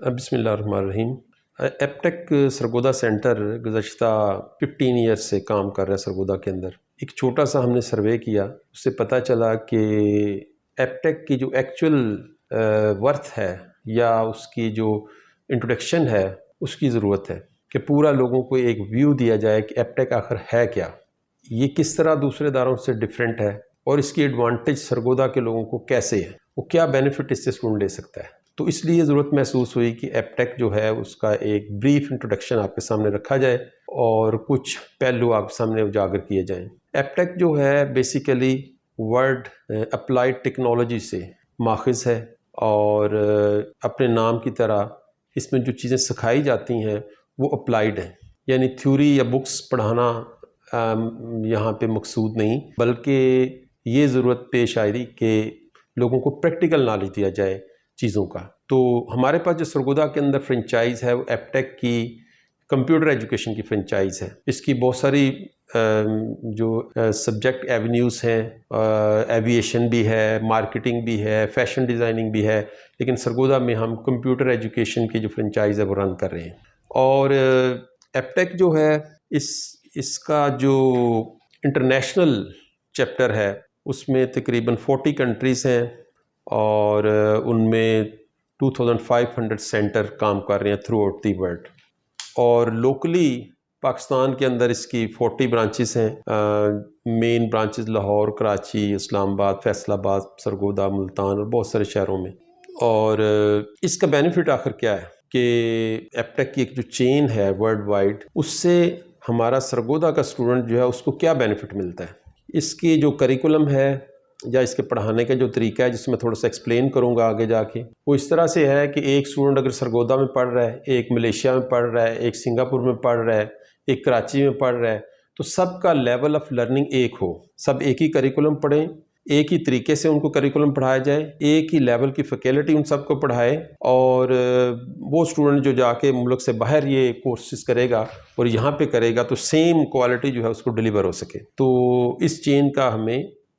بسم اللہ الرحمن الرحیم۔ ایپٹیک سرگودا سینٹر گزشتہ 15 ایئرس سے کام کر رہا ہے سرگودا کے اندر۔ ایک چھوٹا سا ہم نے سروے کیا، اس سے پتہ چلا کہ ایپٹیک کی جو ایکچول ورتھ ہے یا اس کی جو انٹروڈکشن ہے اس کی ضرورت ہے کہ پورا لوگوں کو ایک ویو دیا جائے کہ ایپٹیک آخر ہے کیا، یہ کس طرح دوسرے اداروں سے ڈیفرنٹ ہے اور اس کی ایڈوانٹیج سرگودا کے لوگوں کو کیسے ہے، وہ کیا بینیفٹ اس سے اسٹوڈنٹ لے سکتا ہے۔ تو اس لیے ضرورت محسوس ہوئی کہ ایپٹیک جو ہے اس کا ایک بریف انٹروڈکشن آپ کے سامنے رکھا جائے اور کچھ پہلو آپ کے سامنے اجاگر کیے جائیں۔ ایپٹیک جو ہے بیسیکلی ورڈ اپلائیڈ ٹیکنالوجی سے ماخذ ہے اور اپنے نام کی طرح اس میں جو چیزیں سکھائی جاتی ہیں وہ اپلائیڈ ہیں، یعنی تھیوری یا بکس پڑھانا یہاں پہ مقصود نہیں، بلکہ یہ ضرورت پیش آئی کہ لوگوں کو پریکٹیکل نالج دیا جائے چیزوں کا۔ تو ہمارے پاس جو سرگودا کے اندر فرنچائز ہے وہ ایپٹیک کی کمپیوٹر ایجوکیشن کی فرنچائز ہے۔ اس کی بہت ساری جو سبجیکٹ ایونیوز ہیں، ایویشن بھی ہے، مارکیٹنگ بھی ہے، فیشن ڈیزائننگ بھی ہے، لیکن سرگودا میں ہم کمپیوٹر ایجوکیشن کی جو فرنچائز ہے وہ رن کر رہے ہیں۔ اور ایپٹیک جو ہے اس کا جو انٹرنیشنل چیپٹر ہے اس میں تقریباً 40 کنٹریز ہیں اور ان میں 2500 سینٹر کام کر رہے ہیں تھرو آؤٹ دی ورلڈ، اور لوکلی پاکستان کے اندر اس کی 40 برانچز ہیں۔ مین برانچز لاہور، کراچی، اسلام آباد، فیصل آباد، سرگودا، ملتان اور بہت سارے شہروں میں۔ اور اس کا بینیفٹ آخر کیا ہے کہ ایپٹیک کی ایک جو چین ہے ورلڈ وائڈ، اس سے ہمارا سرگودا کا اسٹوڈنٹ جو ہے اس کو کیا بینیفٹ ملتا ہے۔ اس کی جو کریکولم ہے یا اس کے پڑھانے کا جو طریقہ ہے، جس میں تھوڑا سا ایکسپلین کروں گا آگے جا کے، وہ اس طرح سے ہے کہ ایک اسٹوڈنٹ اگر سرگودا میں پڑھ رہا ہے، ایک ملیشیا میں پڑھ رہا ہے، ایک سنگاپور میں پڑھ رہا ہے، ایک کراچی میں پڑھ رہا ہے، تو سب کا لیول آف لرننگ ایک ہو، سب ایک ہی کریکولم پڑھیں، ایک ہی طریقے سے ان کو کریکولم پڑھایا جائے، ایک ہی لیول کی فیکلٹی ان سب کو پڑھائے، اور وہ اسٹوڈنٹ جو جا کے ملک سے باہر یہ کورسز کرے گا اور یہاں پہ کرے گا تو سیم کوالٹی جو ہے اس کو ڈیلیور ہو سکے۔ تو اس چین کا ہمیں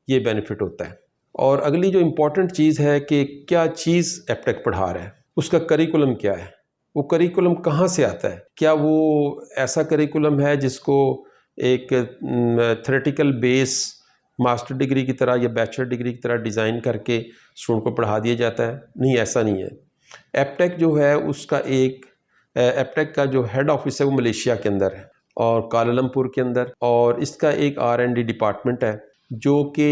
یہ بینیفٹ ہوتا ہے۔ اور اگلی جو امپورٹنٹ چیز ہے کہ کیا چیز ایپٹیک پڑھا رہا ہے، اس کا کریکولم کیا ہے، وہ کریکولم کہاں سے آتا ہے، کیا وہ ایسا کریکولم ہے جس کو ایک تھیوریٹیکل بیس ماسٹر ڈگری کی طرح یا بیچلر ڈگری کی طرح ڈیزائن کر کے اسٹوڈنٹ کو پڑھا دیا جاتا ہے؟ نہیں، ایسا نہیں ہے۔ ایپٹیک جو ہے اس کا ایپٹیک کا جو ہیڈ آفس ہے وہ ملیشیا کے اندر ہے اور کوالالمپور کے اندر، اور اس کا ایک R&D ڈپارٹمنٹ ہے جو کہ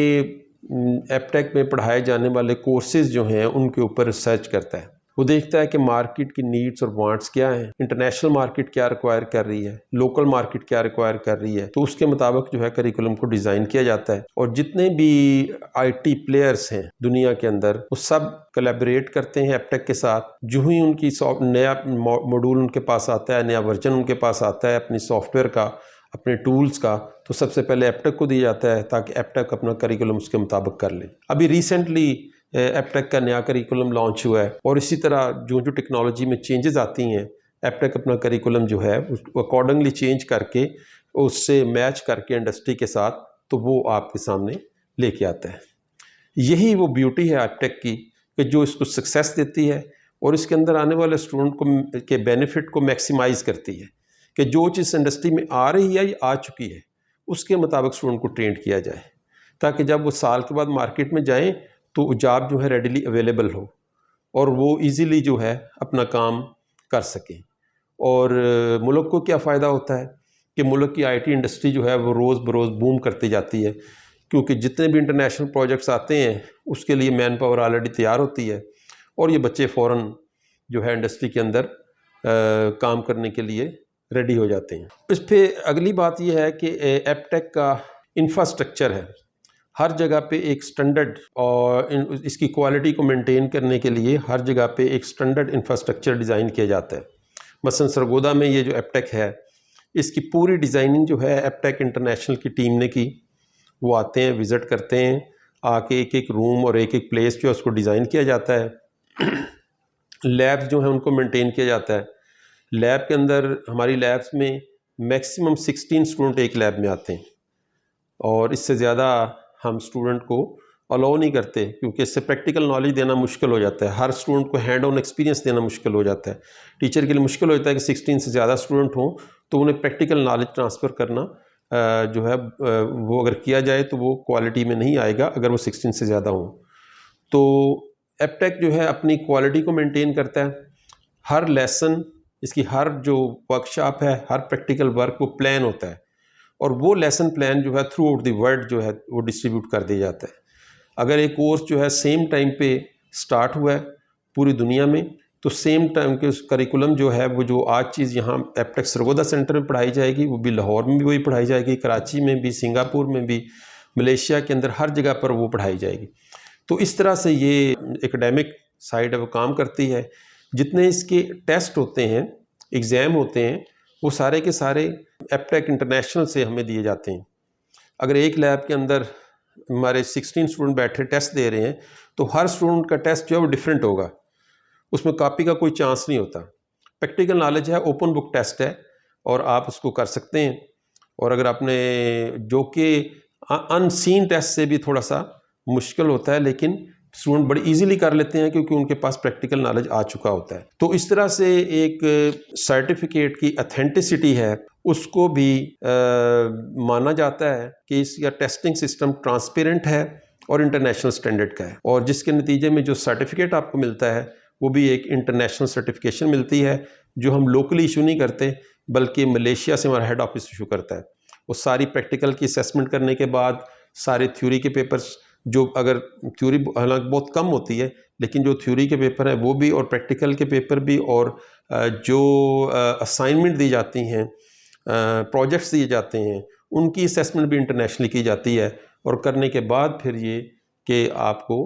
ایپٹیک میں پڑھائے جانے والے کورسز جو ہیں ان کے اوپر ریسرچ کرتا ہے۔ وہ دیکھتا ہے کہ مارکیٹ کی نیڈز اور وانٹس کیا ہیں، انٹرنیشنل مارکیٹ کیا ریکوائر کر رہی ہے، لوکل مارکیٹ کیا ریکوائر کر رہی ہے، تو اس کے مطابق جو ہے کریکولم کو ڈیزائن کیا جاتا ہے۔ اور جتنے بھی IT پلیئرز ہیں دنیا کے اندر وہ سب کولیبریٹ کرتے ہیں ایپٹیک کے ساتھ۔ جو ہی ان کی نیا ماڈول ان کے پاس آتا ہے، نیا ورژن ان کے پاس آتا ہے اپنی سافٹ ویئر کا، اپنے ٹولز کا، تو سب سے پہلے ایپٹیک کو دیا جاتا ہے تاکہ ایپٹیک اپنا کریکولم اس کے مطابق کر لے۔ ابھی ریسنٹلی ایپٹیک کا نیا کریکولم لانچ ہوا ہے، اور اسی طرح جو ٹیکنالوجی میں چینجز آتی ہیں ایپٹیک اپنا کریکولم جو ہے اس کو اکارڈنگلی چینج کر کے اس سے میچ کر کے انڈسٹری کے ساتھ تو وہ آپ کے سامنے لے کے آتا ہے۔ یہی وہ بیوٹی ہے ایپٹیک کی کہ جو اس کو سکسیس دیتی ہے اور اس کے اندر آنے والے اسٹوڈنٹ کو کے بینیفٹ کو میکسیمائز کرتی ہے کہ جو چیز انڈسٹری میں آ رہی ہے یا آ چکی ہے اس کے مطابق اسٹوڈنٹ کو ٹرینڈ کیا جائے، تاکہ جب وہ سال کے بعد مارکیٹ میں جائیں تو جاب جو ہے ریڈیلی اویلیبل ہو اور وہ ایزیلی جو ہے اپنا کام کر سکیں۔ اور ملک کو کیا فائدہ ہوتا ہے کہ ملک کی IT انڈسٹری جو ہے وہ روز بروز بوم کرتی جاتی ہے، کیونکہ جتنے بھی انٹرنیشنل پروجیکٹس آتے ہیں اس کے لیے مین پاور آلریڈی تیار ہوتی ہے اور یہ بچے فوراً جو ہے انڈسٹری کے اندر کام کرنے کے لیے ریڈی ہو جاتے ہیں۔ اس پہ اگلی بات یہ ہے کہ ایپٹیک کا انفراسٹرکچر ہے، ہر جگہ پہ ایک سٹینڈرڈ، اور اس کی کوالٹی کو مینٹین کرنے کے لیے ہر جگہ پہ ایک سٹینڈرڈ انفراسٹرکچر ڈیزائن کیا جاتا ہے۔ مثلا سرگودا میں یہ جو ایپٹیک ہے اس کی پوری ڈیزائننگ جو ہے ایپٹیک انٹرنیشنل کی ٹیم نے کی، وہ آتے ہیں، وزٹ کرتے ہیں، آ کے ایک ایک روم اور ایک ایک پلیس جو ہے اس کو ڈیزائن کیا جاتا ہے۔ لیبز جو ہیں ان کو مینٹین کیا جاتا ہے۔ لیب کے اندر ہماری لیبز میں میکسیمم 16 اسٹوڈنٹ ایک لیب میں آتے ہیں، اور اس سے زیادہ ہم اسٹوڈنٹ کو الاؤ نہیں کرتے، کیونکہ اس سے پریکٹیکل نالج دینا مشکل ہو جاتا ہے، ہر اسٹوڈنٹ کو ہینڈ آن ایکسپیرینس دینا مشکل ہو جاتا ہے. ٹیچر کے لیے مشکل ہو جاتا ہے کہ 16 سے زیادہ اسٹوڈنٹ ہوں تو انہیں پریکٹیکل نالج ٹرانسفر کرنا جو ہے وہ اگر کیا جائے تو وہ کوالٹی میں نہیں آئے گا اگر وہ 16 سے زیادہ ہوں. تو ایپ ٹیک جو ہے اپنی کوالٹی کو مینٹین کرتا ہے. ہر لیسن، اس کی ہر جو ورکشاپ ہے، ہر پریکٹیکل ورک وہ پلان ہوتا ہے، اور وہ لیسن پلان جو ہے تھرو آؤٹ دی ورلڈ جو ہے وہ ڈسٹریبیوٹ کر دیا جاتا ہے. اگر ایک کورس جو ہے سیم ٹائم پہ سٹارٹ ہوا ہے پوری دنیا میں، تو سیم ٹائم کے کریکولم جو ہے وہ جو آج چیز یہاں ایپ ٹیک سرگودا سینٹر میں پڑھائی جائے گی وہ بھی لاہور میں بھی وہی پڑھائی جائے گی، کراچی میں بھی، سنگاپور میں بھی، ملیشیا کے اندر ہر جگہ پر وہ پڑھائی جائے گی. تو اس طرح سے یہ ایکڈیمک سائڈ ہے وہ کام کرتی ہے. جتنے اس کے ٹیسٹ ہوتے ہیں، ایگزام ہوتے ہیں، وہ سارے کے سارے ایپ ٹیک انٹرنیشنل سے ہمیں دیے جاتے ہیں. اگر ایک لیب کے اندر ہمارے 16 اسٹوڈنٹ بیٹھے ٹیسٹ دے رہے ہیں تو ہر اسٹوڈنٹ کا ٹیسٹ جو ہے وہ ڈیفرنٹ ہوگا، اس میں کاپی کا کوئی چانس نہیں ہوتا. پریکٹیکل نالج ہے، اوپن بک ٹیسٹ ہے، اور آپ اس کو کر سکتے ہیں. اور اگر آپ نے جو کہ ان سین ٹیسٹ سے بھی تھوڑا سا مشکل ہوتا ہے، لیکن اسٹوڈنٹ بڑی ایزیلی کر لیتے ہیں کیونکہ ان کے پاس پریکٹیکل نالج آ چکا ہوتا ہے. تو اس طرح سے ایک سرٹیفکیٹ کی اتھینٹسٹی ہے، اس کو بھی مانا جاتا ہے کہ اس کا ٹیسٹنگ سسٹم ٹرانسپیرنٹ ہے اور انٹرنیشنل سٹینڈرڈ کا ہے، اور جس کے نتیجے میں جو سرٹیفکیٹ آپ کو ملتا ہے وہ بھی ایک انٹرنیشنل سرٹیفکیشن ملتی ہے جو ہم لوکلی ایشو نہیں کرتے بلکہ ملیشیا سے ہمارا ہیڈ آفس ایشو کرتا ہے. وہ ساری پریکٹیکل کی اسیسمنٹ کرنے کے بعد سارے تھیوری کے پیپرز، جو اگر تھیوری حالانکہ بہت کم ہوتی ہے لیکن جو تھیوری کے پیپر ہیں وہ بھی، اور پریکٹیکل کے پیپر بھی، اور جو اسائنمنٹ دی جاتی ہیں، پروجیکٹس دیے جاتے ہیں، ان کی اسیسمنٹ بھی انٹرنیشنلی کی جاتی ہے، اور کرنے کے بعد پھر یہ کہ آپ کو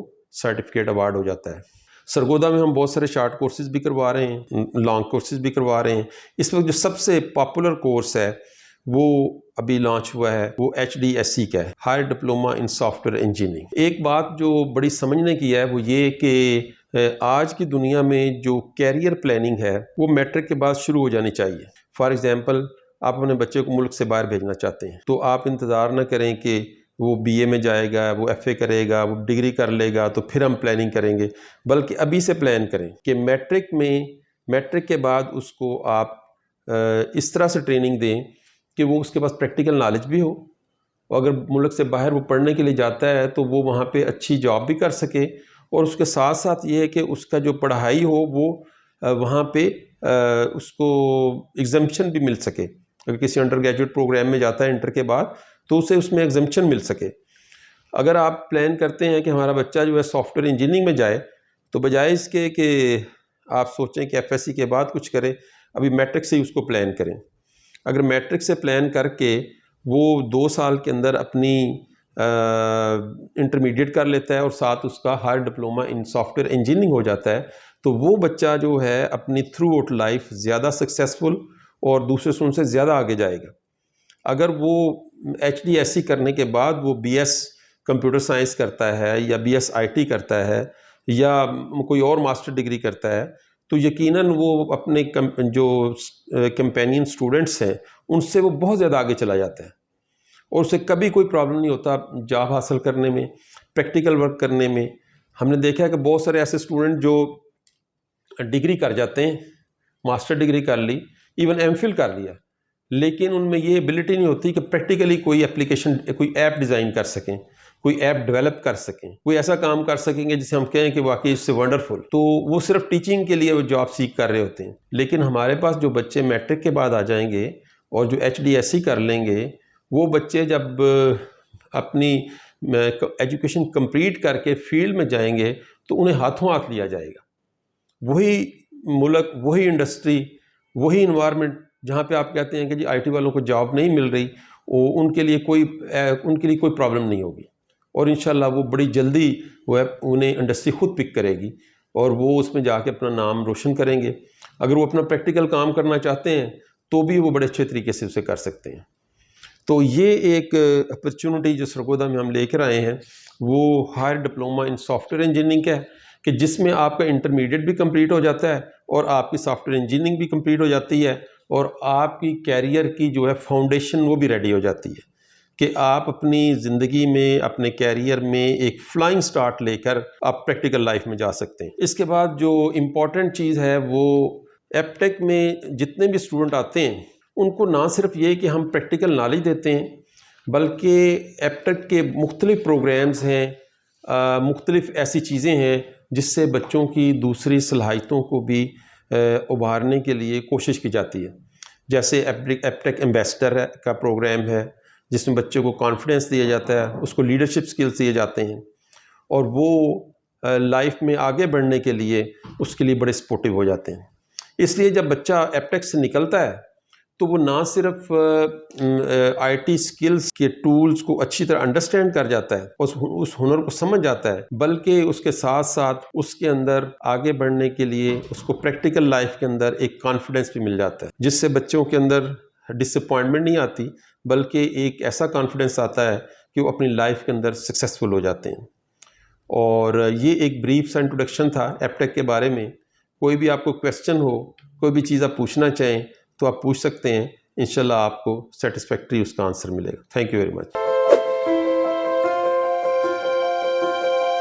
سرٹیفکیٹ ایوارڈ ہو جاتا ہے. سرگودا میں ہم بہت سارے شارٹ کورسز بھی کروا رہے ہیں، لانگ کورسز بھی کروا رہے ہیں. اس وقت جو سب سے پاپولر کورس ہے وہ ابھی لانچ ہوا ہے، وہ HDSE کا ہے، higher diploma in software engineering. ایک بات جو بڑی سمجھنے کی ہے وہ یہ کہ آج کی دنیا میں جو کیریئر پلاننگ ہے وہ میٹرک کے بعد شروع ہو جانی چاہیے. فار ایگزامپل، آپ اپنے بچے کو ملک سے باہر بھیجنا چاہتے ہیں تو آپ انتظار نہ کریں کہ وہ BA میں جائے گا، وہ FA کرے گا، وہ ڈگری کر لے گا تو پھر ہم پلاننگ کریں گے، بلکہ ابھی سے پلان کریں کہ میٹرک کے بعد اس کو آپ اس طرح سے ٹریننگ دیں کہ وہ اس کے پاس پریکٹیکل نالج بھی ہو، اور اگر ملک سے باہر وہ پڑھنے کے لیے جاتا ہے تو وہ وہاں پہ اچھی جاب بھی کر سکے، اور اس کے ساتھ ساتھ یہ ہے کہ اس کا جو پڑھائی ہو وہ وہاں پہ اس کو ایگزمپشن بھی مل سکے. اگر کسی انڈر گریجویٹ پروگرام میں جاتا ہے انٹر کے بعد تو اسے اس میں ایگزمپشن مل سکے. اگر آپ پلان کرتے ہیں کہ ہمارا بچہ جو ہے سافٹ ویئر انجینئرنگ میں جائے تو بجائے اس کے کہ آپ سوچیں کہ FSC کے بعد کچھ کرے، ابھی میٹرک سے ہی اس کو پلان کریں. اگر میٹرک سے پلان کر کے وہ 2 سال کے اندر اپنی انٹرمیڈیٹ کر لیتا ہے اور ساتھ اس کا higher diploma in software engineering ہو جاتا ہے تو وہ بچہ جو ہے اپنی تھرو آؤٹ لائف زیادہ سکسیسفل اور دوسرے اسٹوڈنٹ سے زیادہ آگے جائے گا. اگر وہ HDSE کرنے کے بعد وہ BS کمپیوٹر سائنس کرتا ہے یا BS IT کرتا ہے یا کوئی اور ماسٹر ڈگری کرتا ہے تو یقیناً وہ اپنے جو کمپینین اسٹوڈنٹس ہیں ان سے وہ بہت زیادہ آگے چلا جاتا ہے، اور اسے کبھی کوئی پرابلم نہیں ہوتا جاب حاصل کرنے میں، پریکٹیکل ورک کرنے میں. ہم نے دیکھا ہے کہ بہت سارے ایسے اسٹوڈنٹ جو ڈگری کر جاتے ہیں، ماسٹر ڈگری کر لی، ایون MPhil کر لیا، لیکن ان میں یہ ایبلٹی نہیں ہوتی کہ پریکٹیکلی کوئی اپلیکیشن، کوئی ایپ ڈیزائن کر سکیں، کوئی ایپ ڈیولپ کر سکیں، کوئی ایسا کام کر سکیں گے جسے ہم کہیں کہ واقعی اس سے ونڈرفل. تو وہ صرف ٹیچنگ کے لیے وہ جاب سیکھ کر رہے ہوتے ہیں. لیکن ہمارے پاس جو بچے میٹرک کے بعد آ جائیں گے اور جو HDSE کر لیں گے، وہ بچے جب اپنی ایجوکیشن کمپلیٹ کر کے فیلڈ میں جائیں گے تو انہیں ہاتھوں ہاتھ لیا جائے گا. وہی ملک، وہی انڈسٹری، وہی انوائرمنٹ جہاں پہ آپ کہتے ہیں کہ جی IT والوں کو جاب نہیں مل رہی، ان کے لیے کوئی پرابلم نہیں ہوگی، اور انشاءاللہ وہ بڑی جلدی وہ انہیں انڈسٹری خود پک کرے گی اور وہ اس میں جا کے اپنا نام روشن کریں گے. اگر وہ اپنا پریکٹیکل کام کرنا چاہتے ہیں تو بھی وہ بڑے اچھے طریقے سے اسے کر سکتے ہیں. تو یہ ایک اپرچونٹی جو سرگودا میں ہم لے کر آئے ہیں وہ higher diploma in software engineering کا ہے کہ جس میں آپ کا انٹرمیڈیٹ بھی کمپلیٹ ہو جاتا ہے اور آپ کی سافٹ ویئر انجینئرنگ بھی کمپلیٹ ہو جاتی ہے اور آپ کی کیریئر کی جو ہے فاؤنڈیشن وہ بھی ریڈی ہو جاتی ہے. کہ آپ اپنی زندگی میں اپنے کیریئر میں ایک فلائنگ سٹارٹ لے کر آپ پریکٹیکل لائف میں جا سکتے ہیں۔ اس کے بعد جو امپورٹنٹ چیز ہے وہ ایپ ٹیک میں جتنے بھی اسٹوڈنٹ آتے ہیں ان کو نہ صرف یہ کہ ہم پریکٹیکل نالج دیتے ہیں، بلکہ ایپ ٹیک کے مختلف پروگرامز ہیں، مختلف ایسی چیزیں ہیں جس سے بچوں کی دوسری صلاحیتوں کو بھی ابھارنے کے لیے کوشش کی جاتی ہے۔ جیسے ایپ ٹیک ایمبیسڈر کا پروگرام ہے جس میں بچوں کو کانفیڈنس دیا جاتا ہے، اس کو لیڈرشپ سکلز دیے جاتے ہیں، اور وہ لائف میں آگے بڑھنے کے لیے اس کے لیے بڑے سپورٹیو ہو جاتے ہیں۔ اس لیے جب بچہ ایپ ٹیک سے نکلتا ہے تو وہ نہ صرف آئی ٹی سکلز کے ٹولز کو اچھی طرح انڈرسٹینڈ کر جاتا ہے، اس ہنر کو سمجھ جاتا ہے، بلکہ اس کے ساتھ ساتھ اس کے اندر آگے بڑھنے کے لیے اس کو پریکٹیکل لائف کے اندر ایک کانفیڈنس بھی مل جاتا ہے، جس سے بچوں کے اندر ڈس اپوائنٹمنٹ نہیں آتی، بلکہ ایک ایسا کانفیڈنس آتا ہے کہ وہ اپنی لائف کے اندر سکسیسفل ہو جاتے ہیں۔ اور یہ ایک بریف سا انٹروڈکشن تھا ایپ ٹیک کے بارے میں۔ کوئی بھی آپ کو کویسچن ہو، کوئی بھی چیز آپ پوچھنا چاہیں تو آپ پوچھ سکتے ہیں، انشاءاللہ آپ کو سیٹسفیکٹری اس کا آنسر ملے گا۔ Thank you very much.